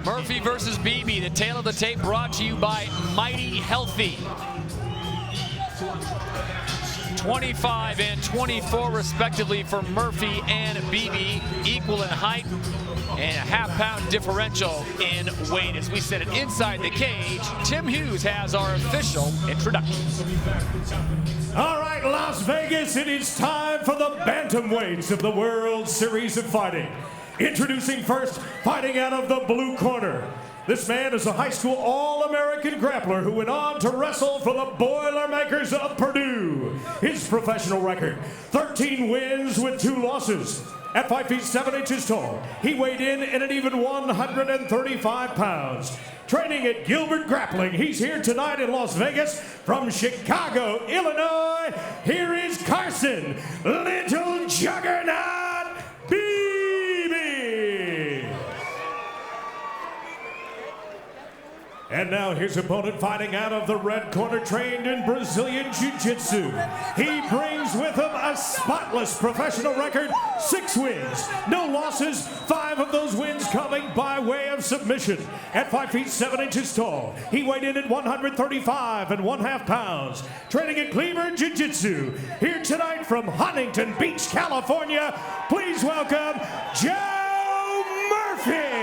Murphy versus Beebe, the tail of the tape brought to you by Mighty Healthy. 25 and 24 respectively for Murphy and Beebe, equal in height and a half-pound differential in weight. As we said it inside the cage, Tim Hughes has our official introduction. All right, Las Vegas, it is time for the bantamweights of the World Series of Fighting. Introducing first, fighting out of the blue corner. This man is a high school All-American grappler who went on to wrestle for the Boilermakers of Purdue. His professional record, 13 wins with 2 losses. At 5 feet 7 inches tall, he weighed in at an even 135 pounds. Training at Gilbert Grappling, he's here tonight in Las Vegas from Chicago, Illinois. Here is Carson, Little Juggernaut Beebe. And now his opponent fighting out of the red corner, trained in Brazilian Jiu-Jitsu. He brings with him a spotless professional record, 6 wins, no losses, 5 of those wins coming by way of submission. At 5 feet 7 inches tall, he weighed in at 135 and 1/2 pounds. Training at Cleveland Jiu-Jitsu. Here tonight from Huntington Beach, California, please welcome Joe Murphy.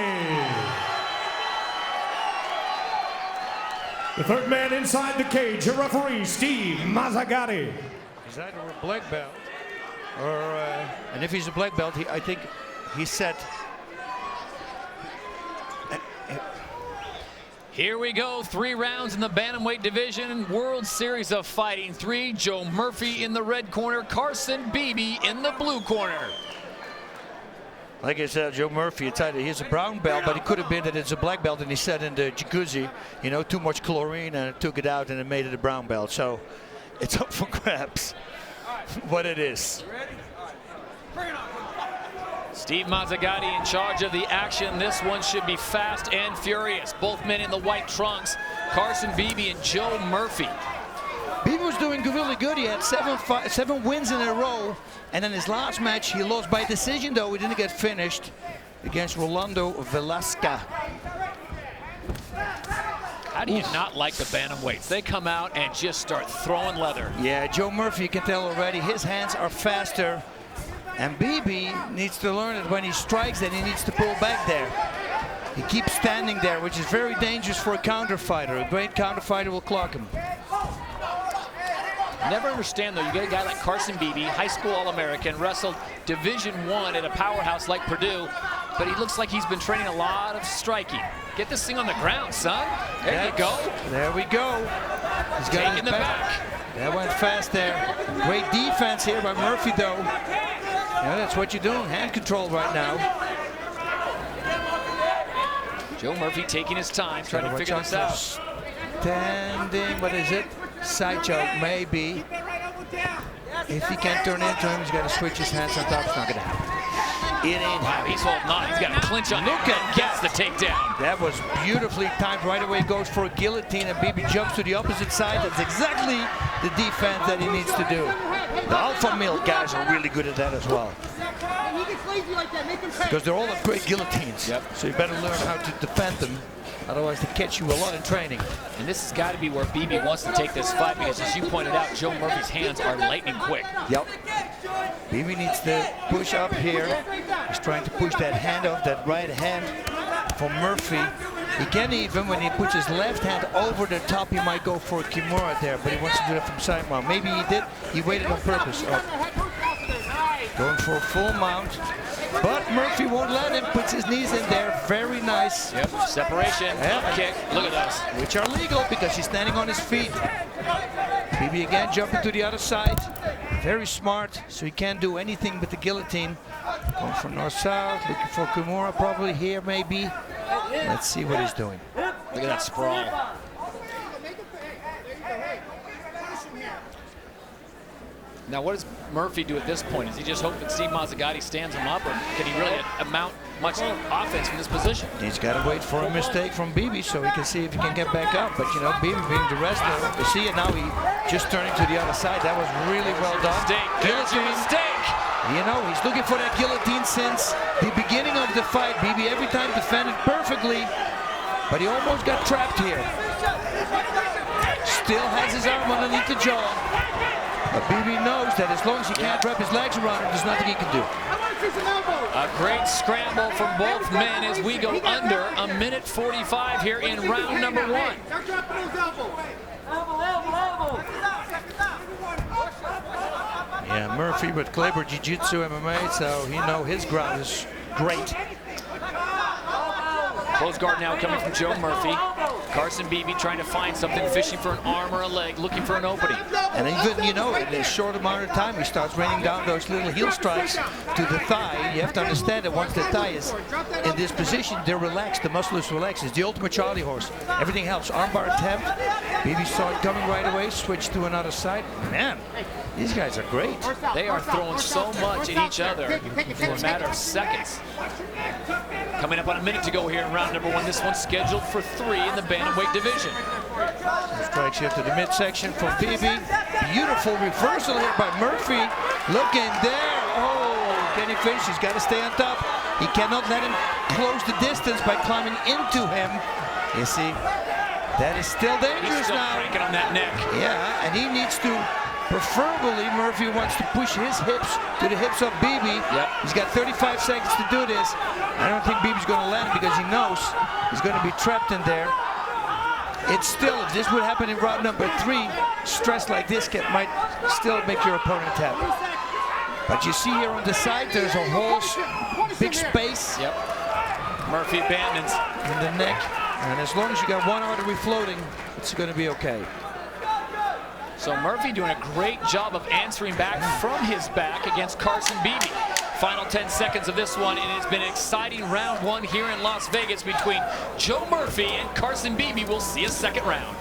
The third man inside the cage, a referee, Steve Mazzagatti. He's either a black belt, or, and if he's a black belt, I think he's set. Here we go, 3 rounds in the bantamweight division, World Series of Fighting 3. Joe Murphy in the red corner, Carson Beebe in the blue corner. Like I said, Joe Murphy, he's a brown belt, but it could have been that it's a black belt and he sat in the jacuzzi, you know, too much chlorine, and it took it out and it made it a brown belt. So it's up for grabs what it is. Steve Mazzagatti in charge of the action. This one should be fast and furious. Both men in the white trunks, Carson Beebe and Joe Murphy. Beebe was doing really good. He had 7 wins in a row. And then his last match, he lost by decision, though. He didn't get finished against Rolando Velasca. How do you not like the bantamweights? They come out and just start throwing leather. Yeah, Joe Murphy, you can tell already, his hands are faster. And Beebe needs to learn that when he strikes, that he needs to pull back there. He keeps standing there, which is very dangerous for a counter fighter. A great counter fighter will clock him. Never understand, though, you get a guy like Carson Beebe, high school All-American, wrestled Division I at a powerhouse like Purdue, but he looks like he's been training a lot of striking. Get this thing on the ground, son. There you go. There we go. He's got taking the back. That went fast there. Great defense here by Murphy, though. Yeah, that's what you're doing, hand control right now. Joe Murphy taking his time, trying to figure this out. Standing, what is it? Side choke, maybe. If he can't turn into him, he's got to switch his hands on top. It's not going to happen. It ain't. Wow, he's holding on. He's got to clinch on. Look at gets the takedown. That was beautifully timed. Right away goes for a guillotine, and Beebe jumps to the opposite side. That's exactly the defense that he needs to do. The alpha male guys are really good at that as well. Because they're all at great guillotines. Yep. So you better learn how to defend them. Otherwise, they catch you a lot in training. And this has got to be where Beebe wants to take this fight, because as you pointed out, Joe Murphy's hands are lightning quick. Yep. Beebe needs to push up here. He's trying to push that hand off, that right hand for Murphy. He can even, when he puts his left hand over the top, he might go for a Kimura there, but he wants to do that from side mount. Maybe he did. He waited on purpose. Going for a full mount. But Murphy won't let him, puts his knees in there, very nice. Yep, separation, kick, look at this. Which are legal because he's standing on his feet. Beebe again jumping to the other side. Very smart, so he can't do anything but the guillotine. Going for north-south, looking for Kimura probably here maybe. Let's see what he's doing. Look at that sprawl. Now, what does Murphy do at this point? Is he just hoping that Steve Mazzagatti stands him up, or can he really amount much offense from this position? He's got to wait for a mistake from Beebe so he can see if he can get back up. But, you know, Beebe being the wrestler, you see it now, he just turning to the other side. That was really well done. Guillotine mistake. You know, he's looking for that guillotine since the beginning of the fight. Beebe every time defended perfectly. but he almost got trapped here. Still has his arm underneath the jaw. But Beebe knows that as long as he can't wrap his legs around him, there's nothing he can do. A great scramble from both men as we go under a minute 45 here in round number 1. Yeah, Murphy with Kleber Jiu-Jitsu MMA, so he knows his ground is great. Close guard now coming from Joe Murphy. Carson Beebe trying to find something, fishing for an arm or a leg, looking for an opening. And even, you know, in a short amount of time, he starts raining down those little heel strikes to the thigh. You have to understand that once the thigh is in this position, they're relaxed, the muscle is relaxed. It's the ultimate Charlie horse. Everything helps. Armbar attempt. Beebe saw it coming right away, switched to another side. Man, these guys are great. They are throwing so much at each other for a matter of seconds. Coming up on a minute to go here in round number 1. This one's scheduled for 3 in the bantamweight division. Strike shift to the midsection from Beebe. Beautiful reversal here by Murphy. Looking there. Oh, can he finish? He's got to stay on top. He cannot let him close the distance by climbing into him. You see, that is still dangerous. He's still now. cranking on that neck. Yeah, and he needs to. Preferably, Murphy wants to push his hips to the hips of Beebe. Yep. He's got 35 seconds to do this. I don't think Beebe's going to land because he knows he's going to be trapped in there. It's still, if this would happen in round number 3, stress like this might still make your opponent tap. But you see here on the side, there's a whole big space. Yep. Murphy abandons in the neck. And as long as you got one artery floating, it's going to be okay. So Murphy doing a great job of answering back from his back against Carson Beebe. Final 10 seconds of this one, and it's been an exciting round 1 here in Las Vegas between Joe Murphy and Carson Beebe. We'll see a second round.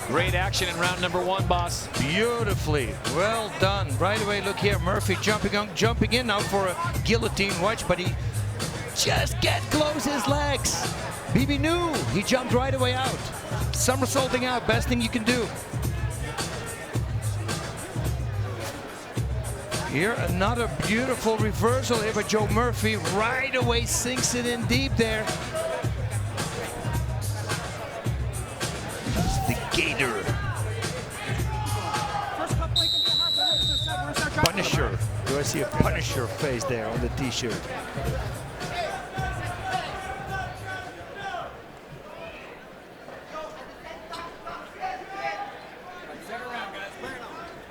Great action in round number 1, boss. Beautifully, well done. Right away, look here, Murphy jumping in now for a guillotine. Watch, but he just can't close his legs. Beebe knew, he jumped right away out. Somersaulting out, best thing you can do. Here, another beautiful reversal here by Joe Murphy. Right away, sinks it in deep there. The Gator. Punisher. Do I see a Punisher face there on the t-shirt?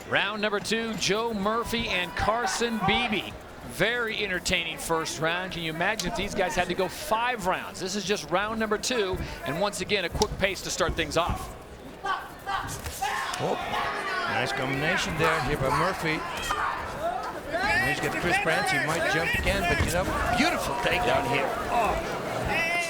Round number 2, Joe Murphy and Carson Beebe. Very entertaining first round. Can you imagine if these guys had to go 5 rounds? This is just round number 2, and once again, a quick pace to start things off. Oh, nice combination there here by Murphy. And he's got Chris Prance. He might jump again, but you know, beautiful takedown here. Oh,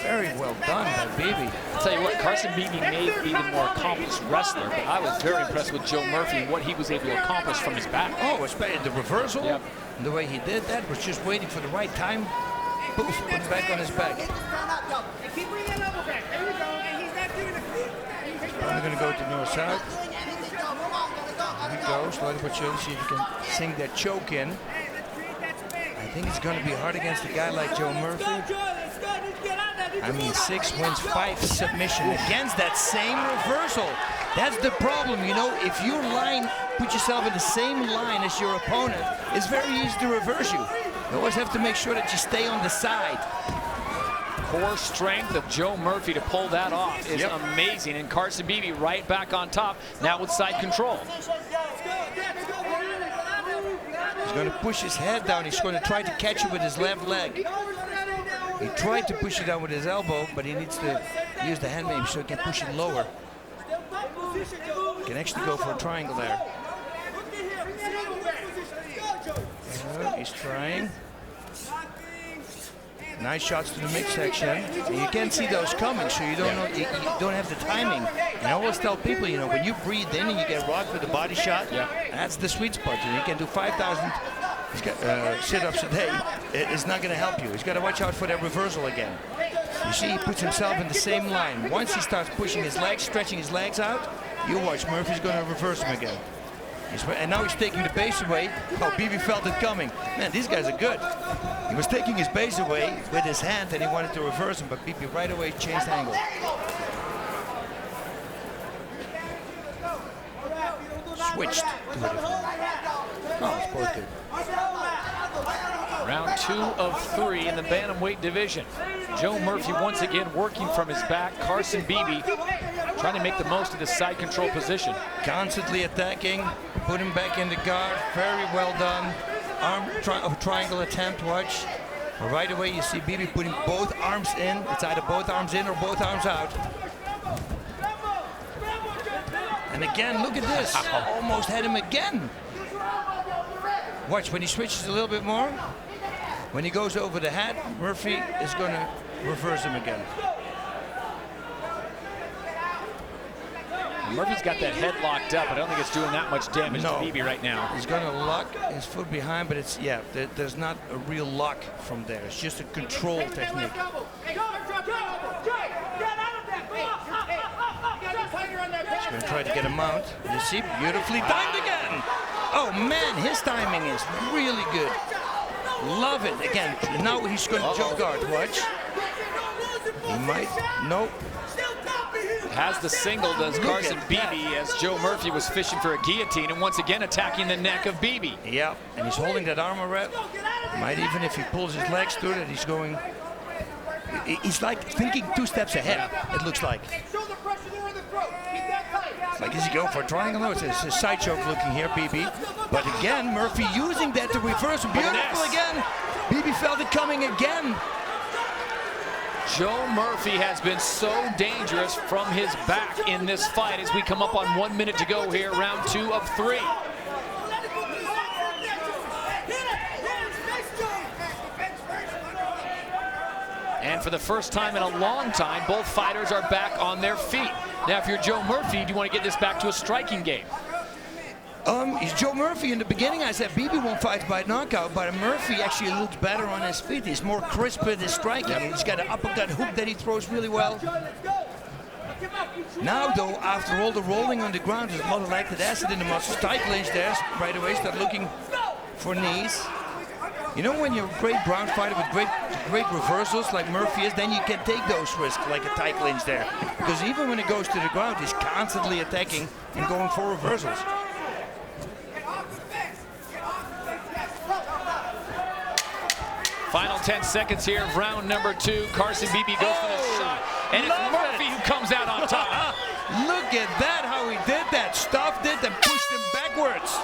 very well done by Beebe. I'll tell you what, Carson Beebe may be the more accomplished wrestler, but I was very impressed with Joe Murphy and what he was able to accomplish from his back. Oh, especially the reversal. Yep. And the way he did that was just waiting for the right time. Poof, put him back on his back. We're going to go to north side. Here he goes. Slowly but surely, see if he can sink that choke in. I think it's going to be hard against a guy like Joe Murphy. I mean, 6 wins, 5 submission against that same reversal. That's the problem, you know. If you put yourself in the same line as your opponent, it's very easy to reverse you. You always have to make sure that you stay on the side. Core strength of Joe Murphy to pull that off is amazing. And Carson Beebe right back on top, now with side control. He's going to push his head down. He's going to try to catch it with his left leg. He tried to push it down with his elbow, but he needs to use the hand maybe so he can push it lower. He can actually go for a triangle there. He's trying. Nice shots to the midsection. And you can't see those coming, so you don't know. You don't have the timing. And I always tell people, you know, when you breathe in and you get rocked with a body shot, that's the sweet spot. You can do 5,000 He's got sit-ups a day. It's not going to help you. He's got to watch out for that reversal again. You see, he puts himself in the same line. Once he starts pushing his legs, stretching his legs out, you watch. Murphy's going to reverse him again. And now he's taking the base away. Oh, Beebe felt it coming. Man, these guys are good. He was taking his base away with his hand and he wanted to reverse him, but Beebe right away changed angle. Switched to a different angle. Oh, it's both good. Round 2 of 3 in the bantamweight division. Joe Murphy once again working from his back. Carson Beebe trying to make the most of the side control position. Constantly attacking, put him back in the guard. Very well done. Arm triangle attempt, watch. Right away you see Beebe putting both arms in. It's either both arms in or both arms out. And again, look at this. Almost had him again. Watch when he switches a little bit more. When he goes over the head, Murphy is going to reverse him again. Murphy's got that head locked up. I don't think it's doing that much damage to Beebe right now. He's going to lock his foot behind, but it's, yeah, there's not a real lock from there. It's just a control technique. He's going to try to get a mount. You see, beautifully timed again. Oh man, his timing is really good. Love it. Again, now he's going to jump guard. Watch. He might. Nope. Has the single, does Carson Beebe, as Joe Murphy was fishing for a guillotine and once again attacking the neck of Beebe. Yeah, and he's holding that arm rep. Might even, if he pulls his legs through it, he's going. He's like thinking 2 steps ahead, it looks like. Like, is he going for a triangle? No, it's a side choke looking here, Beebe. But again, Murphy using that to reverse. Beautiful again. Beebe felt it coming again. Joe Murphy has been so dangerous from his back in this fight as we come up on 1 minute to go here, round 2 of 3. And for the first time in a long time, both fighters are back on their feet. Now, if you're Joe Murphy, do you want to get this back to a striking game? He's Joe Murphy. In the beginning, I said Beebe won't fight by knockout, but Murphy actually looks better on his feet. He's more crisp with his striking. He's got an uppercut hook that he throws really well. Now, though, after all the rolling on the ground, there's a lot of lactic acid in the muscles. Tight clinch there, right away, start looking for knees. You know, when you're a great ground fighter with great reversals like Murphy is, then you can take those risks like a tight clinch there. Because even when it goes to the ground, he's constantly attacking and going for reversals. Final 10 seconds here of round number 2. Carson Beebe goes for the shot, and it's Murphy who comes out on top. Look at that, how he did that. Stuffed it and pushed him backwards.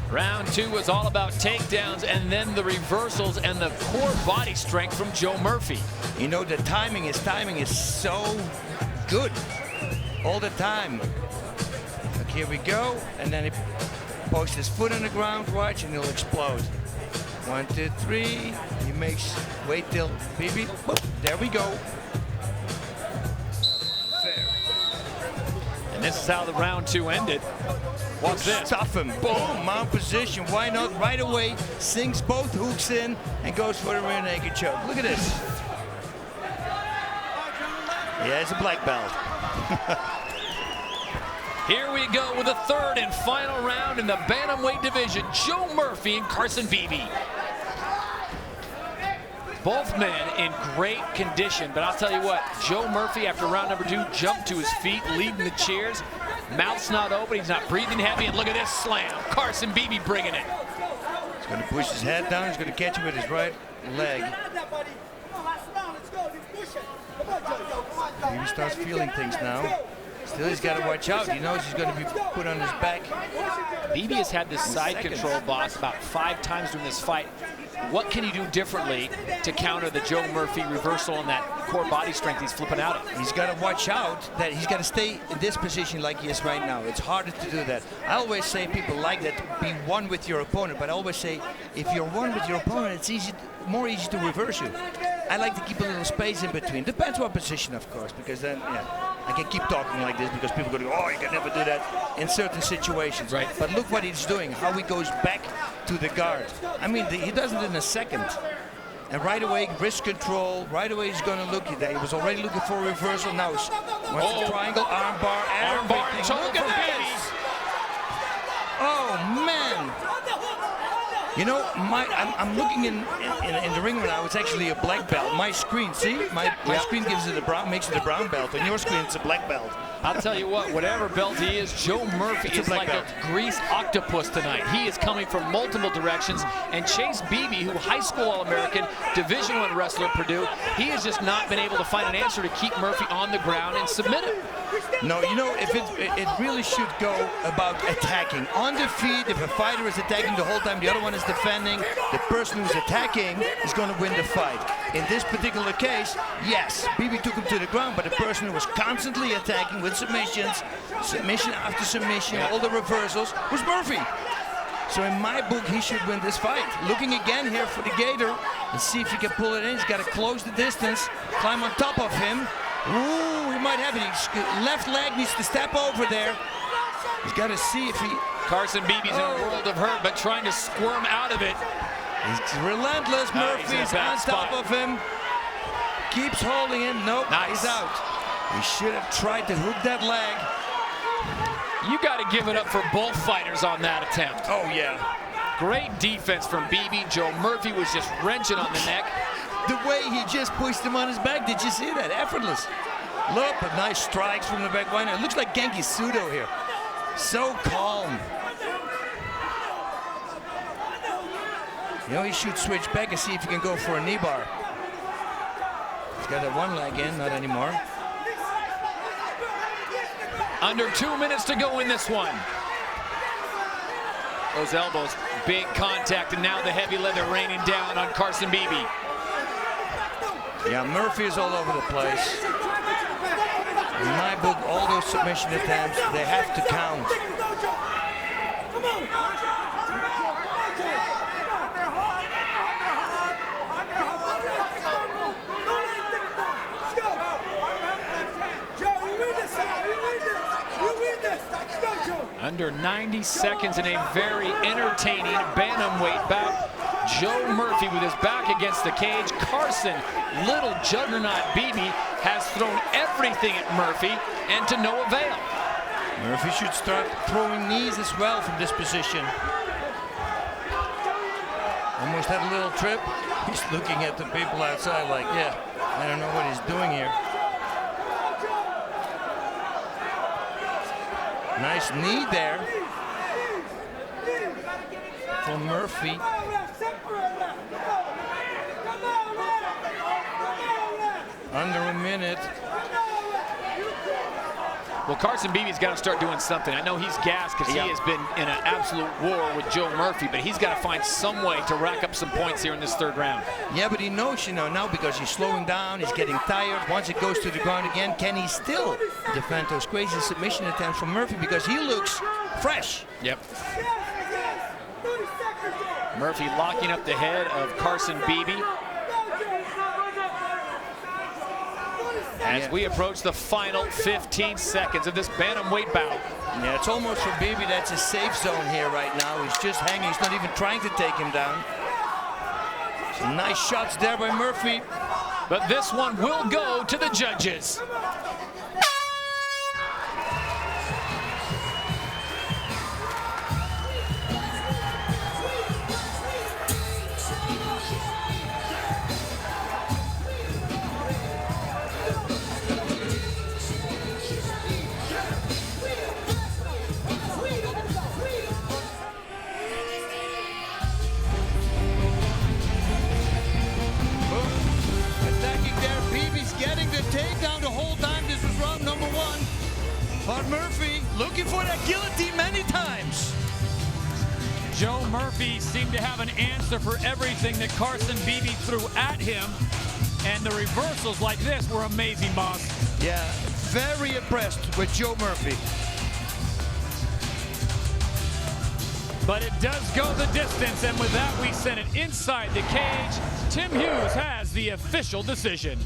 Round 2 was all about takedowns and then the reversals and the core body strength from Joe Murphy. You know, the timing is so good all the time. Look, here we go, and then he pokes his foot on the ground, watch, and he'll explode. 1, 2, 3. He makes, wait till Beebe, boop, there we go. Fair. And this is how the round 2 ended. Watch this. Stuff him, boom, mount position. Why not? Right away, sinks both hooks in and goes for the rear naked choke. Look at this. Yeah, it's a black belt. Here we go with the 3rd and final round in the bantamweight division. Joe Murphy and Carson Beebe. Both men in great condition, but I'll tell you what, Joe Murphy after round number 2 jumped to his feet, leading the cheers. Mouth's not open, he's not breathing heavy, and look at this slam. Carson Beebe bringing it. He's going to push his head down, he's going to catch him with his right leg. Beebe starts feeling things now. Still, he's got to watch out. He knows he's going to be put on his back. Beebe has had this side control, boss, about 5 times during this fight. What can he do differently to counter the Joe Murphy reversal and that core body strength he's flipping out of? He's got to watch out that he's got to stay in this position like he is right now. It's harder to do that. I always say people like that, be one with your opponent, but I always say if you're one with your opponent, it's more easy to reverse you. I like to keep a little space in between. Depends what position, of course, because then, I can keep talking like this because people go, oh, you can never do that in certain situations. Right. But look what he's doing, how he goes back to the guard. I mean, he does it in a second. And right away, wrist control, right away he's going to look at that. He was already looking for a reversal, now he's wants a triangle, arm bar, everything. Look at this! Oh, man! You know, I'm looking in the ring right now. It's actually a black belt. My screen, see? My screen gives it a brown, makes it a brown belt. On your screen, it's a black belt. I'll tell you what, whatever belt he is, Joe Murphy is like a grease octopus tonight. He is coming from multiple directions. And Chase Beebe, who high school All-American, Division I wrestler at Purdue, he has just not been able to find an answer to keep Murphy on the ground and submit him. No, you know, if it really should go about attacking. On the feet, if a fighter is attacking the whole time, the other one is defending, the person who's attacking is going to win the fight. In this particular case, yes, Beebe took him to the ground, but the person who was constantly attacking with submissions, submission after submission, all the reversals, was Murphy. So in my book, he should win this fight. Looking again here for the Gator and see if he can pull it in. He's got to close the distance, climb on top of him. Ooh, he might have it. His left leg needs to step over there. He's got to see if he... Carson Beebe's in a world of hurt, but trying to squirm out of it. He's relentless. Murphy's on top of him. Keeps holding him. Nope, nice. He's out. He should have tried to hook that leg. You got to give it up for both fighters on that attempt. Oh, yeah. Great defense from Beebe. Joe Murphy was just wrenching on the neck. The way he just pushed him on his back, did you see that? Effortless. Look, but nice strikes from the back line. It looks like Genki Sudo here. So calm. You know, he should switch back and see if he can go for a knee bar. He's got that one leg in, not anymore. Under 2 minutes to go in this one. Those elbows, big contact, and now the heavy leather raining down on Carson Beebe. Yeah, Murphy is all over the place. In my book, all those submission attempts, they have to count. Under 90 seconds in a very entertaining bantamweight bout. Joe Murphy with his back against the cage. Carson, little juggernaut Beebe, has thrown everything at Murphy and to no avail. Murphy should start throwing knees as well from this position. Almost had a little trip. He's looking at the people outside like, yeah, I don't know what he's doing here. Nice knee there from Murphy. Under a minute. Well, Carson Beebe's got to start doing something. I know he's gassed because he has been in an absolute war with Joe Murphy, but he's got to find some way to rack up some points here in this third round. Yeah, but he knows, you know, now because he's slowing down, he's getting tired. Once it goes to the ground again, can he still defend those crazy submission attempts from Murphy because he looks fresh? Yep. Murphy locking up the head of Carson Beebe. As we approach the final 15 seconds of this bantamweight bout. Yeah, it's almost for Beebe, that's a safe zone here right now. He's just hanging, he's not even trying to take him down. Some nice shots there by Murphy. But this one will go to the judges. Attacking there, Beebe's getting the takedown to hold But Murphy looking for that guillotine many times. Joe Murphy seemed to have an answer for everything that Carson Beebe threw at him. And the reversals like this were amazing, boss. Yeah, very impressed with Joe Murphy. But it does go the distance, and with that, we send it inside the cage. Tim Hughes has the official decision.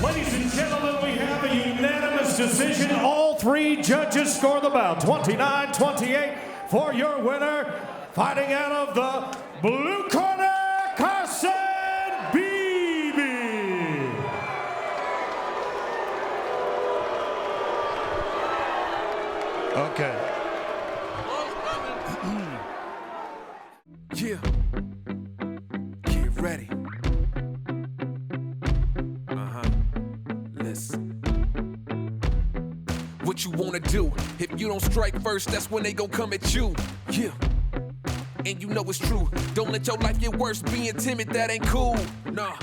Ladies and gentlemen, we have a unanimous decision. All three judges score the bout. 29-28 for your winner. Fighting out of the blue corner, Carson Beebe. Okay. Yeah. Get ready. Listen. What you wanna do? If you don't strike first, that's when they gon' come at you. Yeah. And you know it's true. Don't let your life get worse. Being timid, that ain't cool. Nah.